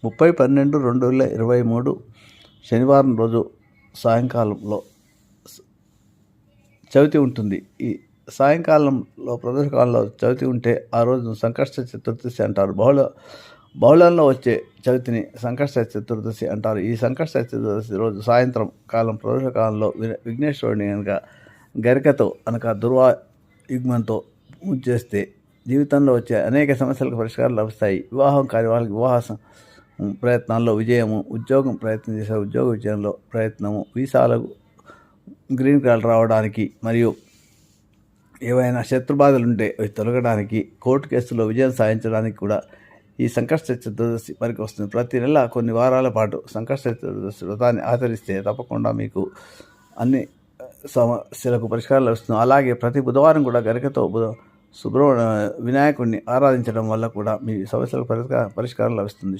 30/12/2023 శనివారం రోజు సాయంకాలంలో చవితి ఉంటుంది. ఈ సాయంకాలంలో ప్రదోషకాలంలో చవితి ఉంటే ఆ రోజును సంకష్ట చతుర్దశి అంటారు. బహుళంలో వచ్చే చవితిని సంకష్ట చతుర్దశి అంటారు. ఈ సంకష్ట చతుర్దశి రోజు సాయంత్రం కాలం ప్రదోషకాలంలో విఘ్నేశ్వరుని అనగా గరికతో అనగా దుర్వాయుగ్మంతో పూజ చేస్తే జీవితంలో వచ్చే అనేక సమస్యలకు పరిష్కారాలు లభిస్తాయి. వివాహం కాని వాళ్ళకి వివాహ ప్రయత్నాల్లో విజయము, ఉద్యోగం ప్రయత్నం చేసే ఉద్యోగ విజయంలో ప్రయత్నము, వీసాలకు గ్రీన్ కార్డు రావడానికి మరియు ఏవైనా శత్రుబాధలు ఉంటే అవి తొలగడానికి, కోర్టు కేసులో విజయం సాధించడానికి కూడా ఈ సంకష్ట చతుర్దశి పనికి వస్తుంది. ప్రతి నెల కొన్ని వారాల పాటు సంకష్ట చతుర్దశి వ్రతాన్ని ఆచరిస్తే తప్పకుండా మీకు అన్ని సమస్యలకు పరిష్కారం లభిస్తుంది. అలాగే ప్రతి బుధవారం కూడా గరికతో వినాయకుడిని ఆరాధించడం వల్ల కూడా మీ సమస్యలకు పరిష్కారం లభిస్తుంది.